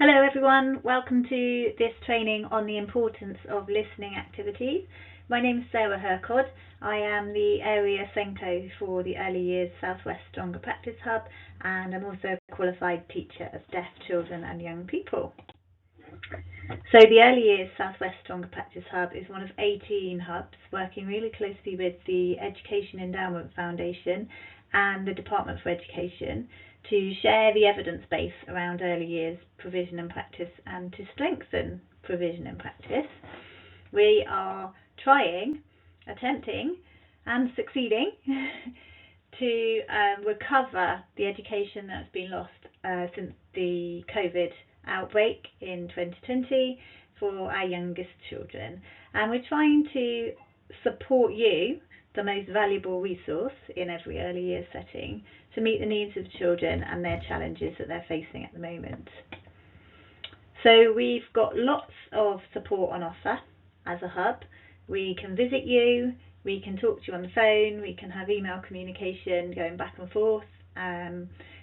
Hello everyone, welcome to this training on the importance of listening activities. My name is Sarah Hercod. I am the Area SENCO for the Early Years Southwest Stronger Practice Hub, and I'm also a qualified teacher of deaf children and young people. So the Early Years Southwest Stronger Practice Hub is one of 18 hubs working really closely with the Education Endowment Foundation and the Department for Education to share the evidence base around early years provision and practice and to strengthen provision and practice. We are attempting and succeeding to recover the education that's been lost since the COVID outbreak in 2020 for our youngest children, and we're trying to support you, the most valuable resource in every early years setting, to meet the needs of children and their challenges that they're facing at the moment. So we've got lots of support on offer as a hub. We can visit you, we can talk to you on the phone, we can have email communication going back and forth,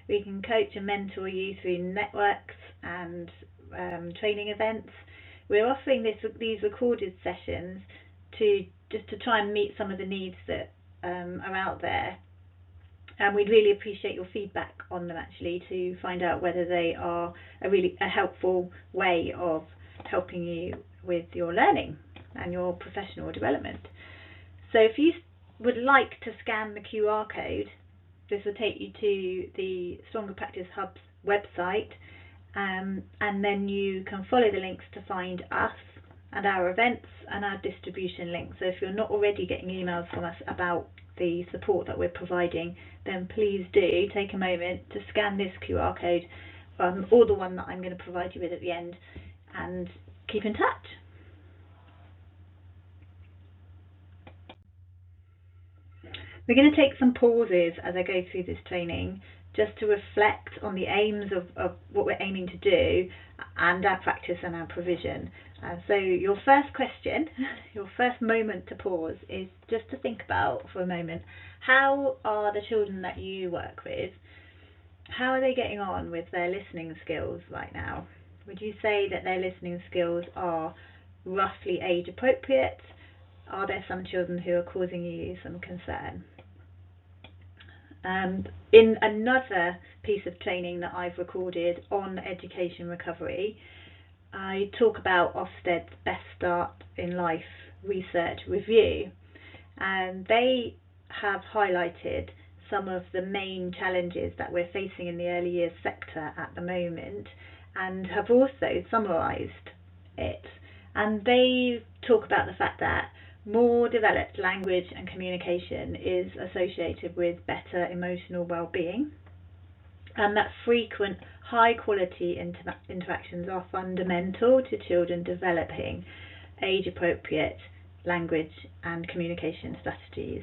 we can coach and mentor you through networks and training events. We're offering these recorded sessions to try and meet some of the needs that are out there, and we'd really appreciate your feedback on them actually to find out whether they are a helpful way of helping you with your learning and your professional development. So if you would like to scan the QR code, this will take you to the Stronger Practice Hub's website, and then you can follow the links to find us and our events and our distribution links. So if you're not already getting emails from us about the support that we're providing, then please do take a moment to scan this QR code or the one that I'm going to provide you with at the end, and keep in touch. We're going to take some pauses as I go through this training just to reflect on the aims of what we're aiming to do and our practice and our provision. So your first question, your first moment to pause is just to think about for a moment, how are the children that you work with, how are they getting on with their listening skills right now? Would you say that their listening skills are roughly age appropriate? Are there some children who are causing you some concern? In another piece of training that I've recorded on education recovery, I talk about Ofsted's Best Start in Life research review, and they have highlighted some of the main challenges that we're facing in the early years sector at the moment, and have also summarised it. And they talk about the fact that more developed language and communication is associated with better emotional well-being, and that frequent high-quality interactions are fundamental to children developing age-appropriate language and communication strategies.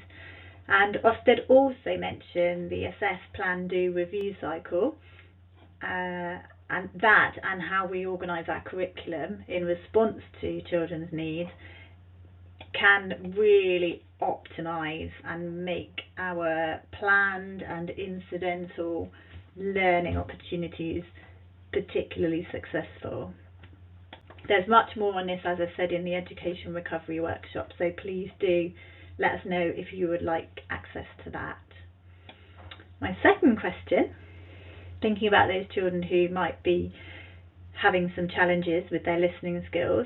And Ofsted also mentioned the assess, plan, do, review cycle, and how we organise our curriculum in response to children's needs can really optimise and make our planned and incidental learning opportunities particularly successful. There's much more on this, as I said, in the education recovery workshop, so please do let us know if you would like access to that. My second question, thinking about those children who might be having some challenges with their listening skills,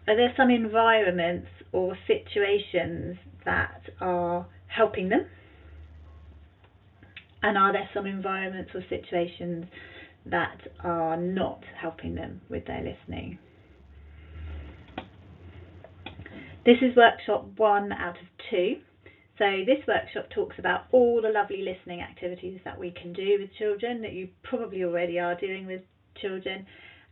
are there some environments or situations that are helping them? And are there some environments or situations that are not helping them with their listening? This is workshop 1 out of 2. So this workshop talks about all the lovely listening activities that we can do with children that you probably already are doing with children.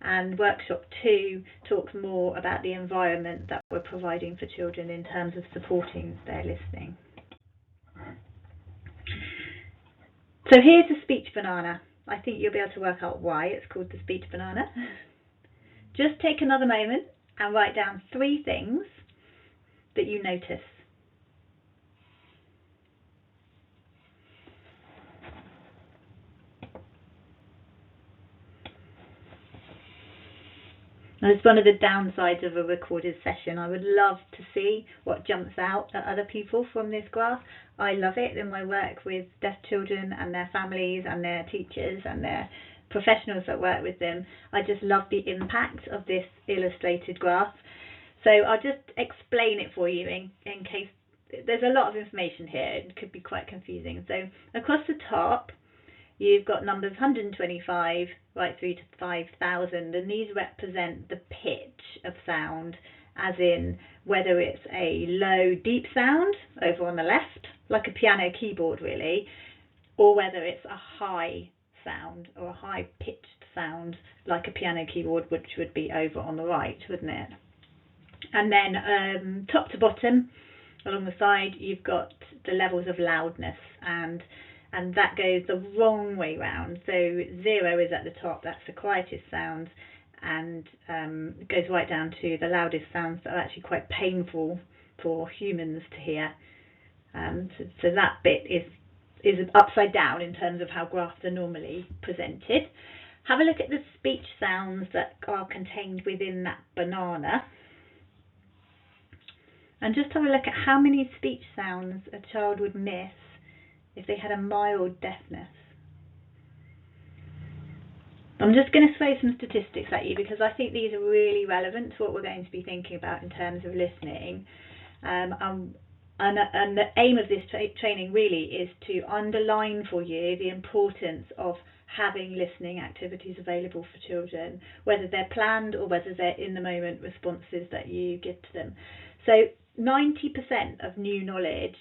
And workshop 2 talks more about the environment that we're providing for children in terms of supporting their listening. So here's the speech banana. I think you'll be able to work out why it's called the speech banana. Just take another moment and write down 3 things that you notice. It's one of the downsides of a recorded session. I would love to see what jumps out at other people from this graph. I love it in my work with deaf children and their families and their teachers and their professionals that work with them. I just love the impact of this illustrated graph. So I'll just explain it for you in case there's a lot of information here. It could be quite confusing. So across the top, you've got numbers 125 right through to 5,000, and these represent the pitch of sound, as in whether it's a low, deep sound over on the left, like a piano keyboard really, or whether it's a high sound or a high-pitched sound like a piano keyboard, which would be over on the right, wouldn't it? And then top to bottom, along the side, you've got the levels of loudness, and that goes the wrong way round. So 0 is at the top, that's the quietest sound, and it goes right down to the loudest sounds that are actually quite painful for humans to hear. So that bit is upside down in terms of how graphs are normally presented. Have a look at the speech sounds that are contained within that banana. And just have a look at how many speech sounds a child would miss if they had a mild deafness. I'm just going to throw some statistics at you because I think these are really relevant to what we're going to be thinking about in terms of listening. And the aim of this training really is to underline for you the importance of having listening activities available for children, whether they're planned or whether they're in the moment responses that you give to them. So 90% of new knowledge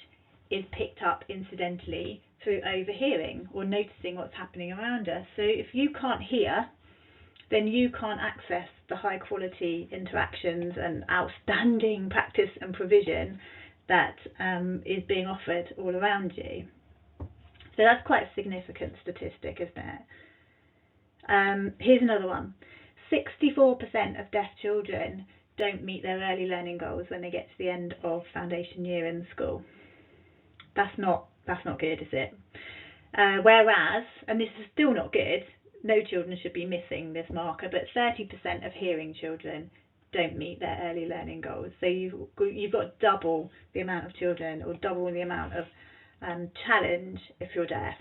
is picked up incidentally through overhearing or noticing what's happening around us. So if you can't hear, then you can't access the high quality interactions and outstanding practice and provision that is being offered all around you. So that's quite a significant statistic, isn't it? Here's another one. 64% of deaf children don't meet their early learning goals when they get to the end of foundation year in school. That's not good, is it? Whereas, and this is still not good, no children should be missing this marker, but 30% of hearing children don't meet their early learning goals. So you've got double the amount of children, or double the amount of challenge if you're deaf.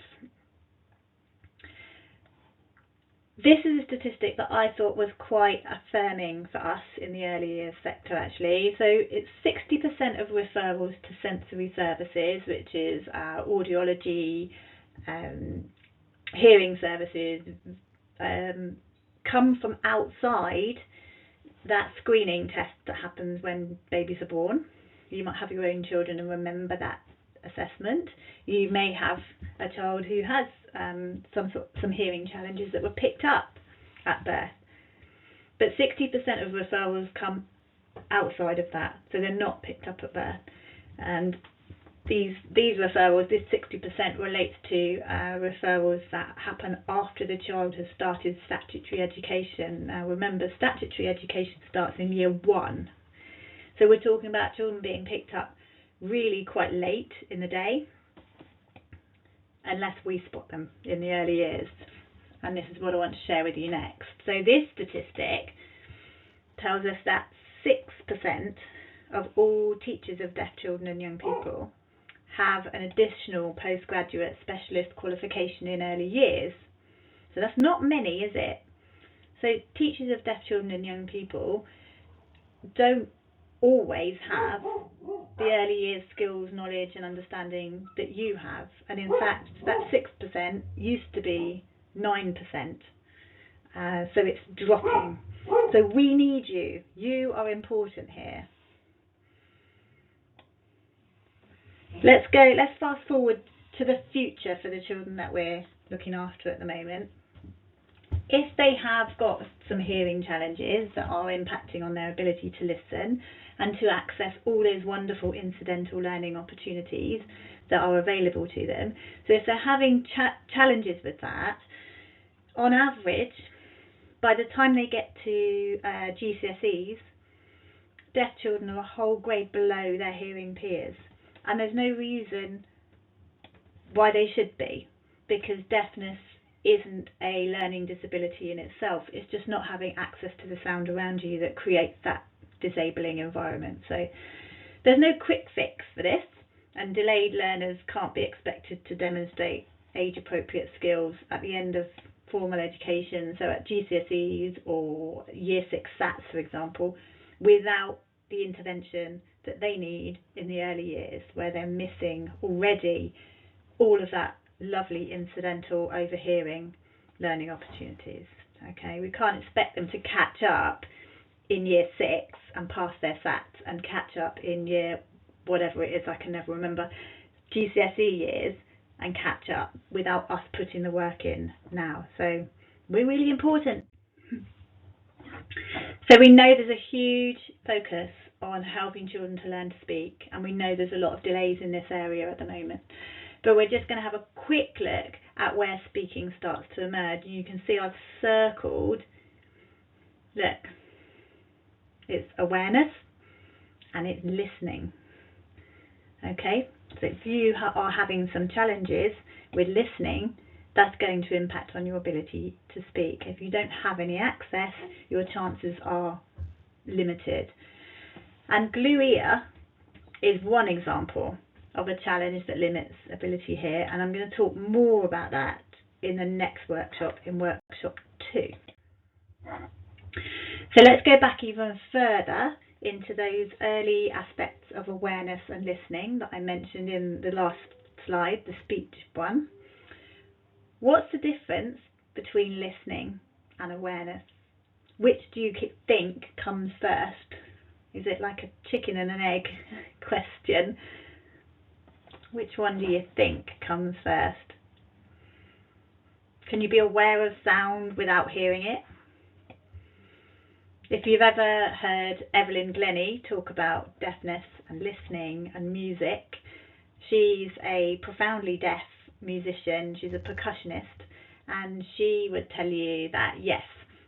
This is a statistic that I thought was quite affirming for us in the early years sector actually. So it's 60% of referrals to sensory services, which is audiology, hearing services, come from outside that screening test that happens when babies are born. You might have your own children and remember that assessment. You may have a child who has some hearing challenges that were picked up at birth, but 60% of referrals come outside of that, so they're not picked up at birth. And these referrals, this 60% relates to referrals that happen after the child has started statutory education. Now remember, statutory education starts in year 1, so we're talking about children being picked up really quite late in the day, unless we spot them in the early years. And this is what I want to share with you next. So this statistic tells us that 6% of all teachers of deaf children and young people have an additional postgraduate specialist qualification in early years. So that's not many, is it? So teachers of deaf children and young people don't always have the early years skills, knowledge and understanding that you have, and in fact that 6% used to be 9%, so it's dropping. So we need you are important here. Let's fast forward to the future for the children that we're looking after at the moment. If they have got some hearing challenges that are impacting on their ability to listen and to access all those wonderful incidental learning opportunities that are available to them, so if they're having challenges with that, on average, by the time they get to GCSEs, deaf children are a whole grade below their hearing peers. And there's no reason why they should be, because deafness isn't a learning disability in itself. It's just not having access to the sound around you that creates that disabling environment. So there's no quick fix for this, and delayed learners can't be expected to demonstrate age-appropriate skills at the end of formal education, so at GCSEs or Year 6 SATs, for example, without the intervention that they need in the early years, where they're missing already all of that lovely incidental overhearing learning opportunities. Okay, we can't expect them to catch up in Year 6 and pass their SATs and catch up in year whatever it is, I can never remember, GCSE years, and catch up without us putting the work in now. So we're really important. So we know there's a huge focus on helping children to learn to speak, and we know there's a lot of delays in this area at the moment. But we're just going to have a quick look at where speaking starts to emerge. And you can see I've circled, look, it's awareness and it's listening. Okay, so if you are having some challenges with listening, that's going to impact on your ability to speak. If you don't have any access, your chances are limited. And glue ear is one example of a challenge that limits ability here, and I'm going to talk more about that in the next workshop, in workshop 2. So let's go back even further into those early aspects of awareness and listening that I mentioned in the last slide, the speech one. What's the difference between listening and awareness? Which do you think comes first? Is it like a chicken and an egg question? Which one do you think comes first? Can you be aware of sound without hearing it? If you've ever heard Evelyn Glennie talk about deafness and listening and music, she's a profoundly deaf musician, she's a percussionist, and she would tell you that yes,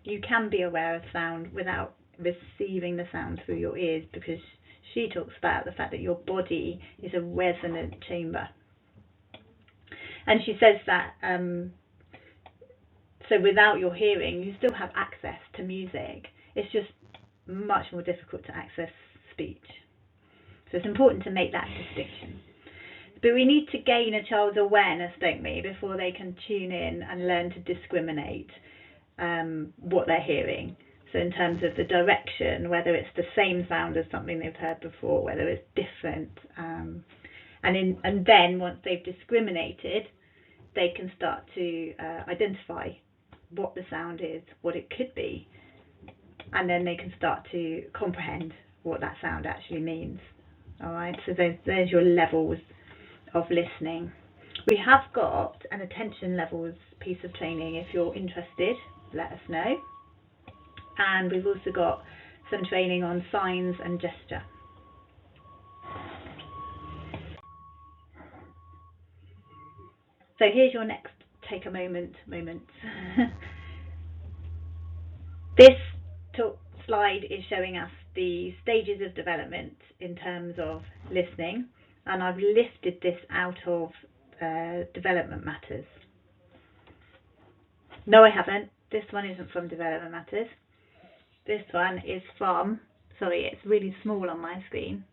you can be aware of sound without receiving the sound through your ears, because she talks about the fact that your body is a resonant chamber. And she says that so without your hearing, you still have access to music. It's just much more difficult to access speech. So it's important to make that distinction. But we need to gain a child's awareness, don't we, before they can tune in and learn to discriminate what they're hearing. So in terms of the direction, whether it's the same sound as something they've heard before, whether it's different. And then once they've discriminated, they can start to identify what the sound is, what it could be, and then they can start to comprehend what that sound actually means. All right, so there's your levels of listening. We have got an attention levels piece of training. If you're interested, let us know. And we've also got some training on signs and gesture. So here's your next take a moment. This slide is showing us the stages of development in terms of listening, and I've lifted this out of Development Matters. No, I haven't. This one isn't from Development Matters. This one is from, sorry, it's really small on my screen.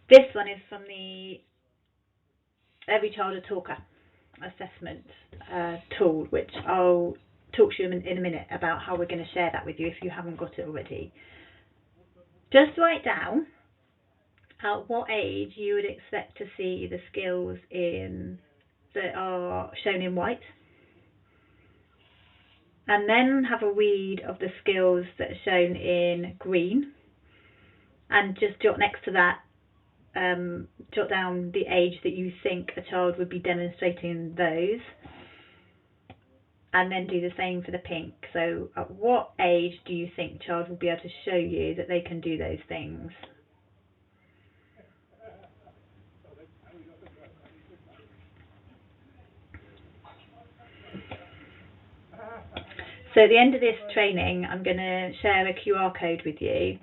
This one is from the Every Child a Talker assessment tool, which I'll talk to you in a minute about how we're going to share that with you if you haven't got it already. Just write down at what age you would expect to see the skills that are shown in white, and then have a read of the skills that are shown in green, and just jot next to that, jot down the age that you think a child would be demonstrating those, and then do the same for the pink. So at what age do you think a child will be able to show you that they can do those things? So at the end of this training, I'm going to share a QR code with you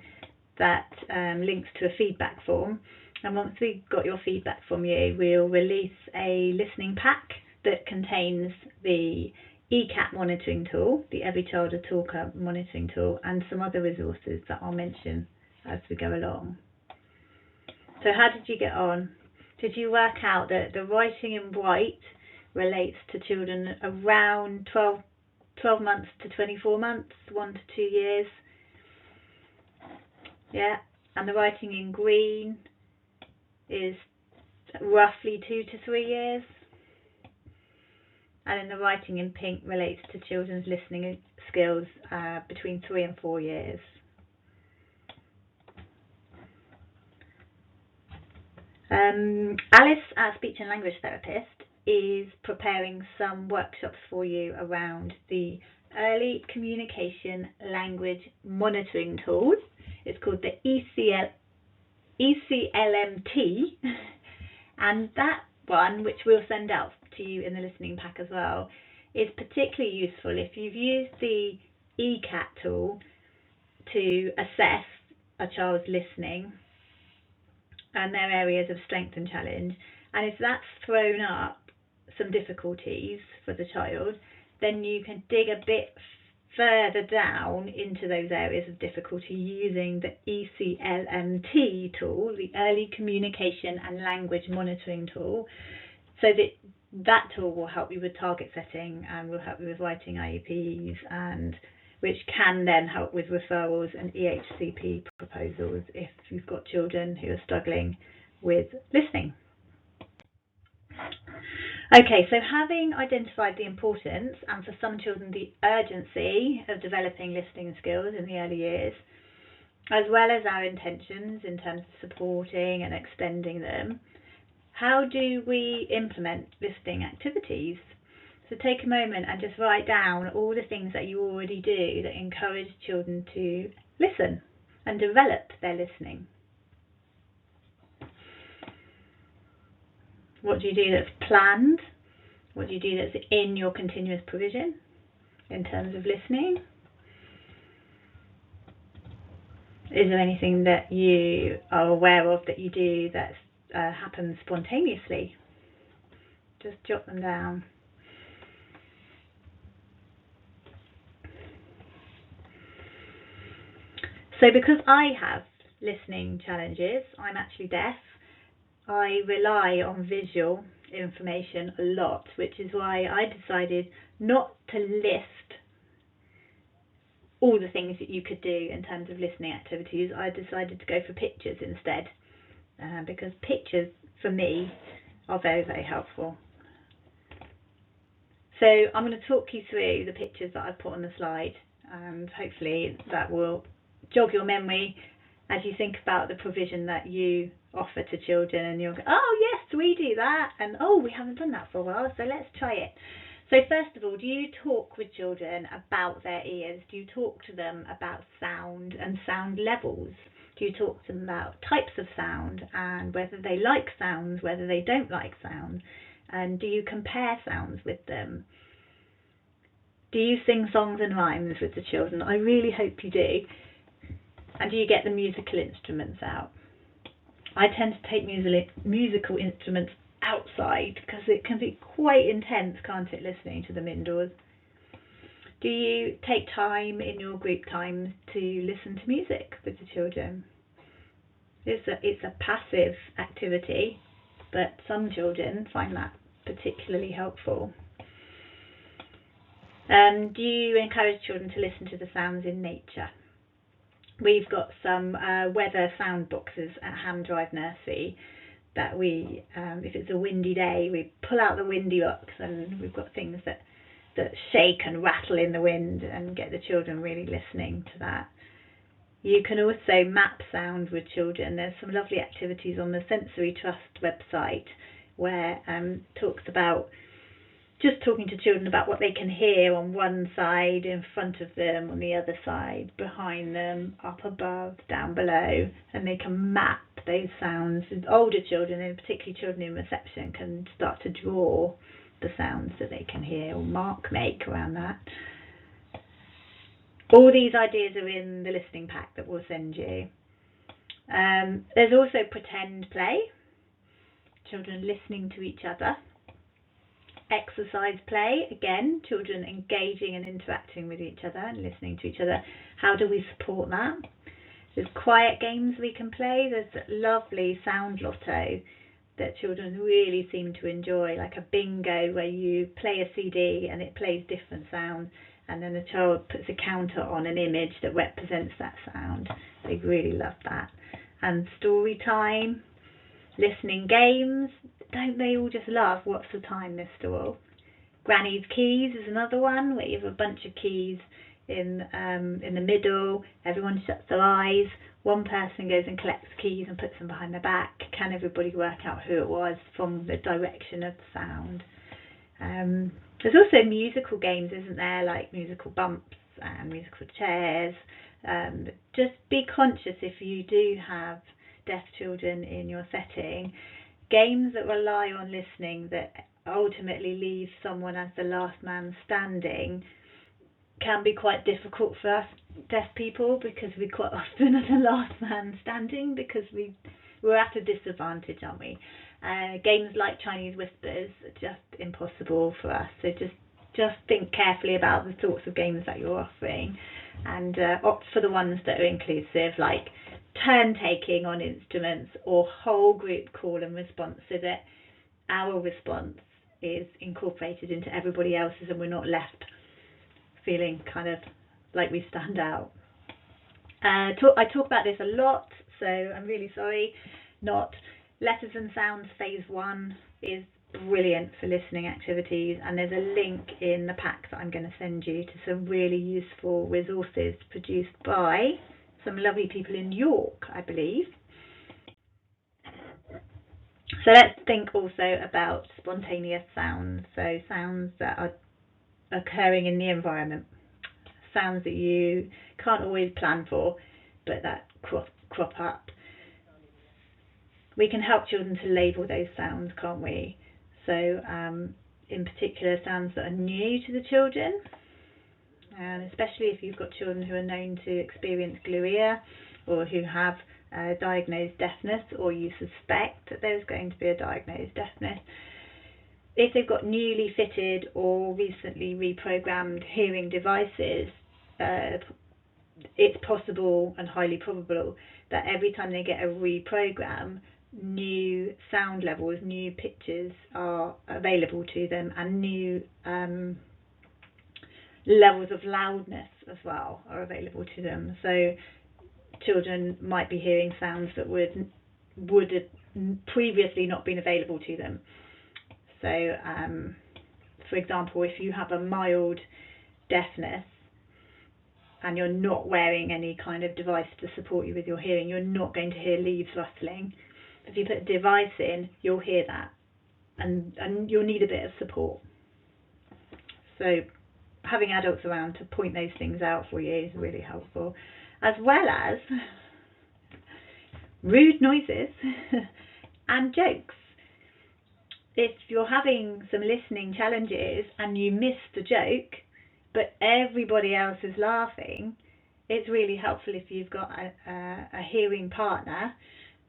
that links to a feedback form. And once we've got your feedback from you, we'll release a listening pack that contains the ECAT monitoring tool, the Every Child a Talker monitoring tool, and some other resources that I'll mention as we go along. So how did you get on? Did you work out that the writing in white relates to children around 12 months to 24 months, 1 to 2 years? Yeah, and the writing in green is roughly 2 to 3 years. And then the writing in pink relates to children's listening skills between 3 and 4 years. Alice, our speech and language therapist, is preparing some workshops for you around the Early Communication Language Monitoring Tool. It's called the ECLMT, and that one, which we'll send out to you in the listening pack as well, is particularly useful if you've used the ECAT tool to assess a child's listening and their areas of strength and challenge, and if that's thrown up some difficulties for the child, then you can dig a bit further down into those areas of difficulty using the ECLMT tool, the Early Communication and Language Monitoring Tool, so that tool will help you with target setting and will help you with writing IEPs, and which can then help with referrals and EHCP proposals if you've got children who are struggling with listening. Okay, so having identified the importance and for some children the urgency of developing listening skills in the early years, as well as our intentions in terms of supporting and extending them, how do we implement listening activities? So take a moment and just write down all the things that you already do that encourage children to listen and develop their listening. What do you do that's planned? What do you do that's in your continuous provision in terms of listening? Is there anything that you are aware of that you do that happens spontaneously? Just jot them down. So because I have listening challenges, I'm actually deaf, I rely on visual information a lot, which is why I decided not to list all the things that you could do in terms of listening activities. I decided to go for pictures instead, because pictures for me are very, very helpful. So I'm going to talk you through the pictures that I've put on the slide, and hopefully that will jog your memory as you think about the provision that you offer to children, and you'll go, oh yes, we do that, and oh, we haven't done that for a while, so let's try it. So first of all, do you talk with children about their ears? Do you talk to them about sound and sound levels? Do you talk to them about types of sound and whether they like sounds, whether they don't like sounds? And do you compare sounds with them? Do you sing songs and rhymes with the children? I really hope you do. And do you get the musical instruments out? I tend to take musical instruments outside because it can be quite intense, can't it, listening to them indoors? Do you take time in your group times to listen to music with the children? It's a passive activity, but some children find that particularly helpful. Do you encourage children to listen to the sounds in nature? We've got some weather sound boxes at Ham Drive Nursery that we, if it's a windy day, we pull out the windy box, and we've got things that shake and rattle in the wind and get the children really listening to that. You can also map sound with children. There's some lovely activities on the Sensory Trust website where talks about just talking to children about what they can hear on one side, in front of them, on the other side, behind them, up above, down below, and they can map those sounds. And older children, and particularly children in reception, can start to draw the sounds that they can hear or make around that. All these ideas are in the listening pack that we'll send you. There's also pretend play, children listening to each other. exercise play, again, children engaging and interacting with each other and listening to each other. How do we support that? There's quiet games we can play. There's that lovely sound lotto that children really seem to enjoy, like a bingo where you play a CD and it plays different sounds, and then the child puts a counter on an image that represents that sound. They really love that. And story time, listening games. Don't they all just love What's the Time, Mr. Wolf? Granny's Keys is another one where you have a bunch of keys in the middle. Everyone shuts their eyes. One person goes and collects keys and puts them behind their back. Can everybody work out who it was from the direction of the sound? There's also musical games, isn't there, like musical bumps and musical chairs. Just be conscious if you do have deaf children in your setting. Games that rely on listening that ultimately leave someone as the last man standing can be quite difficult for us deaf people, because we quite often are the last man standing because we're at a disadvantage, aren't we? Games like Chinese Whispers are just impossible for us, so just think carefully about the sorts of games that you're offering, and opt for the ones that are inclusive, like turn taking on instruments or whole group call and response, so that our response is incorporated into everybody else's and we're not left feeling kind of like we stand out. I talk about this a lot, so I'm really sorry. Not Letters and Sounds Phase 1 is brilliant for listening activities, and there's a link in the pack that I'm going to send you to some really useful resources produced by some lovely people in York, I believe. So let's think also about spontaneous sounds, so sounds that are occurring in the environment, sounds that you can't always plan for but that crop up. We can help children to label those sounds, can't we? So in particular, sounds that are new to the children, and especially if you've got children who are known to experience glue ear or who have diagnosed deafness, or you suspect that there's going to be a diagnosed deafness. If they've got newly fitted or recently reprogrammed hearing devices, it's possible and highly probable that every time they get a reprogram, new sound levels, new pitches are available to them, and new levels of loudness as well are available to them. So children might be hearing sounds that would have previously not been available to them. So for example, if you have a mild deafness and you're not wearing any kind of device to support you with your hearing, you're not going to hear leaves rustling. If you put a device in, you'll hear that, and you'll need a bit of support. So having adults around to point those things out for you is really helpful, as well as rude noises and jokes. If you're having some listening challenges and you miss the joke, but everybody else is laughing, it's really helpful if you've got a hearing partner,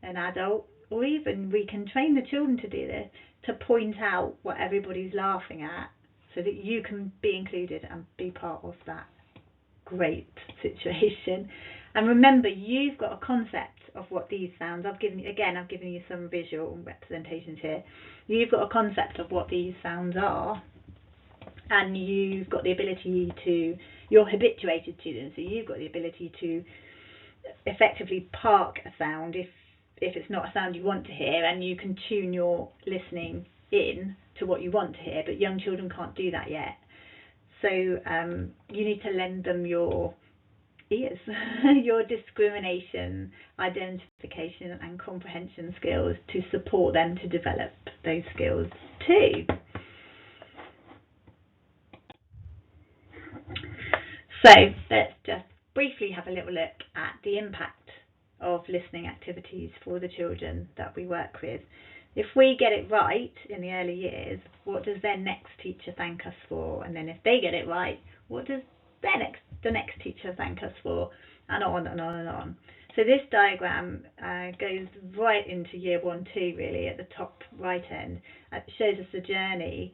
an adult, or even we can train the children to do this, to point out what everybody's laughing at so that you can be included and be part of that great situation. And remember, you've got a concept of what these sounds, I've given you some visual representations here. You've got a concept of what these sounds are, and you've got the ability to, you're habituated to them, so you've got the ability to effectively park a sound if it's not a sound you want to hear, and you can tune your listening in to what you want to hear, but young children can't do that yet. So you need to lend them your ears, your discrimination, identification and comprehension skills to support them to develop those skills too. So let's just briefly have a little look at the impact of listening activities for the children that we work with. If we get it right in the early years, what does their next teacher thank us for? And then if they get it right, what does the next teacher thank us for? And on and on and on. So this diagram goes right into year 1-2, really, at the top right end. It shows us the journey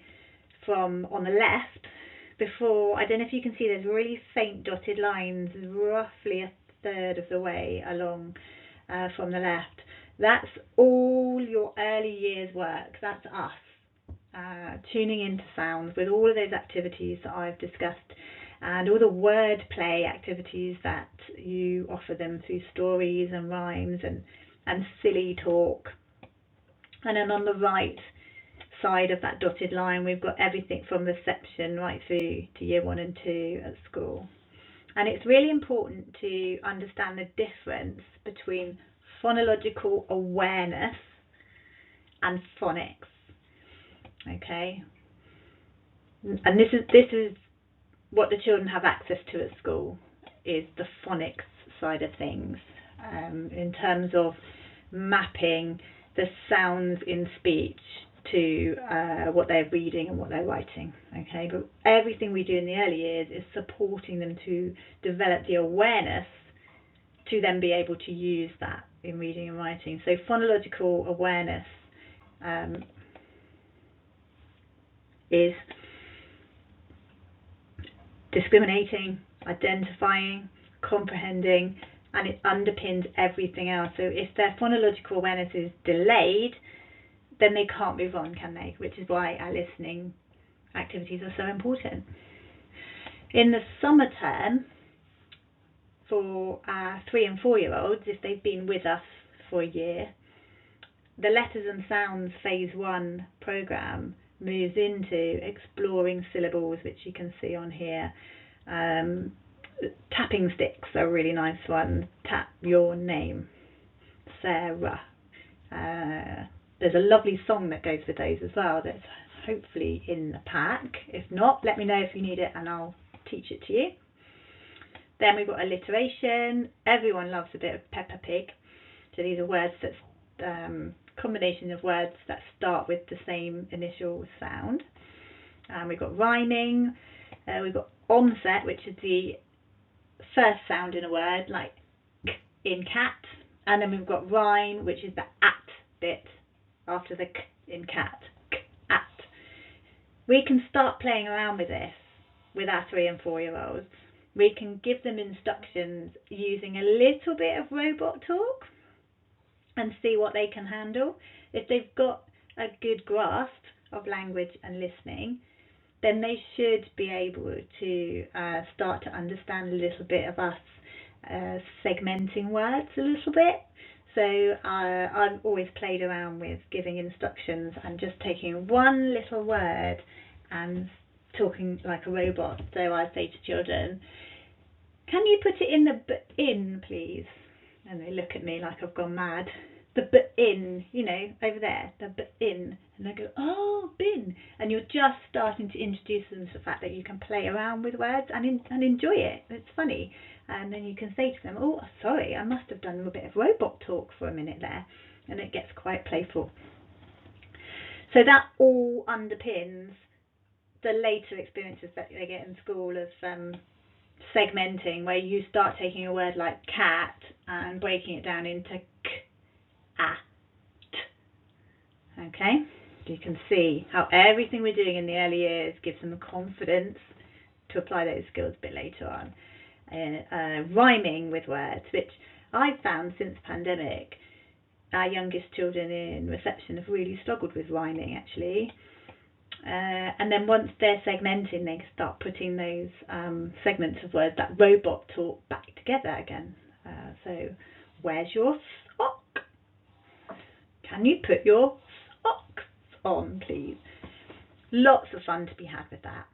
from on the left, before, I don't know if you can see, there's really faint dotted lines roughly a third of the way along from the left. That's all your early years work. That's us tuning into sounds with all of those activities that I've discussed, and all the wordplay activities that you offer them through stories and rhymes and silly talk. And then on the right side of that dotted line, we've got everything from reception right through to year 1 and 2 at school. And it's really important to understand the difference between phonological awareness and phonics. Okay, and this is what the children have access to at school, is the phonics side of things, in terms of mapping the sounds in speech to what they're reading and what they're writing. Okay, but everything we do in the early years is supporting them to develop the awareness to then be able to use that in reading and writing. So phonological awareness is discriminating, identifying, comprehending, and it underpins everything else. So if their phonological awareness is delayed, then they can't move on, can they? Which is why our listening activities are so important. In the summer term, for our 3 and 4 year olds, if they've been with us for a year, the Letters and Sounds Phase 1 programme moves into exploring syllables, which you can see on here. Tapping sticks are a really nice one. Tap your name, Sarah. There's a lovely song that goes with those as well, that's hopefully in the pack. If not, let me know if you need it and I'll teach it to you. Then we've got alliteration. Everyone loves a bit of Peppa Pig. So these are words that's combination of words that start with the same initial sound. We've got rhyming. We've got onset, which is the first sound in a word, like k in cat. And then we've got rhyme, which is the at bit after the k in cat. K, at. We can start playing around with this with our 3 and 4 year olds. We can give them instructions using a little bit of robot talk and see what they can handle. If they've got a good grasp of language and listening, then they should be able to start to understand a little bit of us segmenting words a little bit. So I've always played around with giving instructions and just taking one little word and talking like a robot. So I say to children, can you put it in the in, please? And they look at me like I've gone mad. The in, you know, over there, the in. And they go, oh, bin. And you're just starting to introduce them to the fact that you can play around with words and enjoy it. It's funny. And then you can say to them, oh, sorry, I must have done a bit of robot talk for a minute there. And it gets quite playful. So that all underpins the later experiences that they get in school of segmenting, where you start taking a word like cat and breaking it down into k, a, t. Okay, you can see how everything we're doing in the early years gives them the confidence to apply those skills a bit later on. Rhyming with words, which I've found since pandemic, our youngest children in reception have really struggled with rhyming actually. And then once they're segmenting, they start putting those segments of words, that robot talk, back together again. So, where's your sock? Can you put your socks on, please? Lots of fun to be had with that.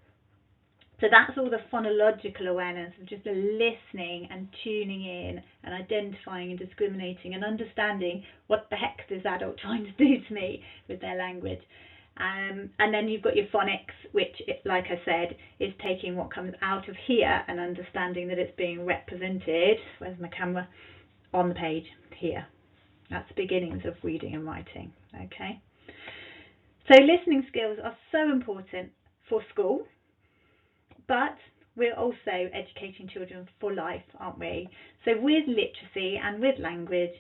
So that's all the phonological awareness of just the listening and tuning in and identifying and discriminating and understanding what the heck is this adult trying to do to me with their language. And then you've got your phonics, which, like I said, is taking what comes out of here and understanding that it's being represented, where's my camera, on the page here. That's the beginnings of reading and writing. Okay. So listening skills are so important for school, but we're also educating children for life, aren't we? So with literacy and with language,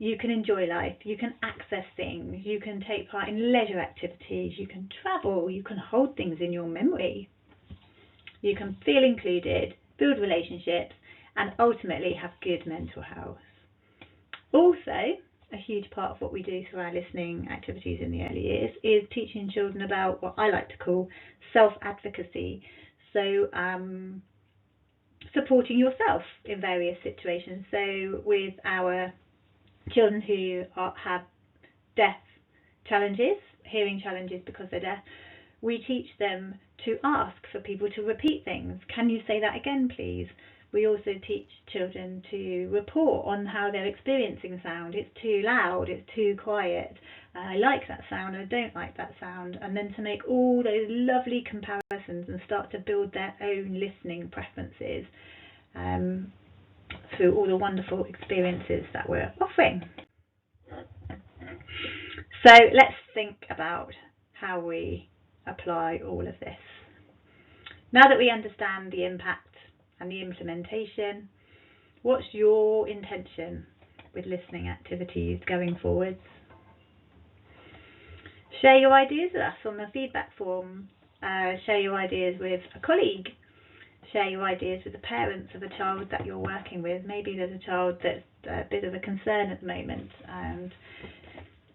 you can enjoy life, you can access things, you can take part in leisure activities, you can travel, you can hold things in your memory, you can feel included, build relationships, and ultimately have good mental health. Also, a huge part of what we do through our listening activities in the early years is teaching children about what I like to call self-advocacy. So supporting yourself in various situations. So with our children who have deaf challenges, hearing challenges because they're deaf, we teach them to ask for people to repeat things. Can you say that again, please? We also teach children to report on how they're experiencing sound. It's too loud, it's too quiet, I like that sound, I don't like that sound, and then to make all those lovely comparisons and start to build their own listening preferences through all the wonderful experiences that we're offering. So let's think about how we apply all of this. Now that we understand the impact and the implementation, what's your intention with listening activities going forwards? Share your ideas with us on the feedback form. Share your ideas with a colleague. Share your ideas with the parents of a child that you're working with. Maybe there's a child that's a bit of a concern at the moment, and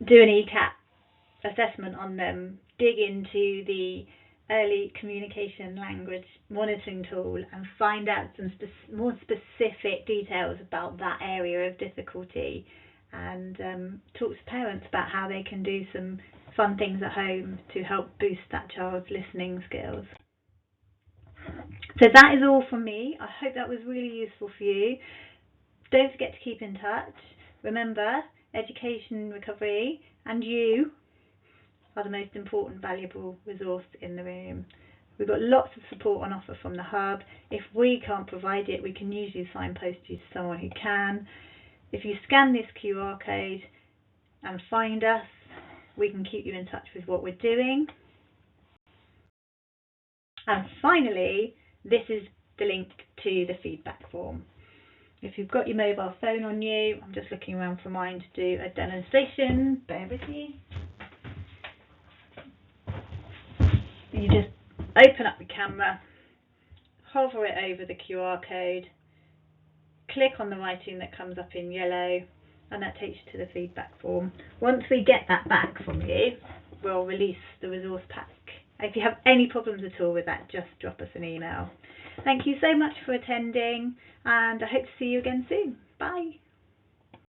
do an ECAT assessment on them. Dig into the early communication language monitoring tool and find out some more specific details about that area of difficulty, and talk to parents about how they can do some fun things at home to help boost that child's listening skills. So that is all from me. I hope that was really useful for you. Don't forget to keep in touch. Remember, education, recovery, and you are the most important, valuable resource in the room. We've got lots of support on offer from the Hub. If we can't provide it, we can usually signpost you to someone who can. If you scan this QR code and find us, we can keep you in touch with what we're doing. And finally, this is the link to the feedback form. If you've got your mobile phone on you, I'm just looking around for mine to do a demonstration. Bear with me. You just open up the camera, hover it over the QR code, click on the writing that comes up in yellow, and that takes you to the feedback form. Once we get that back from you, we'll release the resource pack. If you have any problems at all with that, just drop us an email. Thank you so much for attending, and I hope to see you again soon. Bye.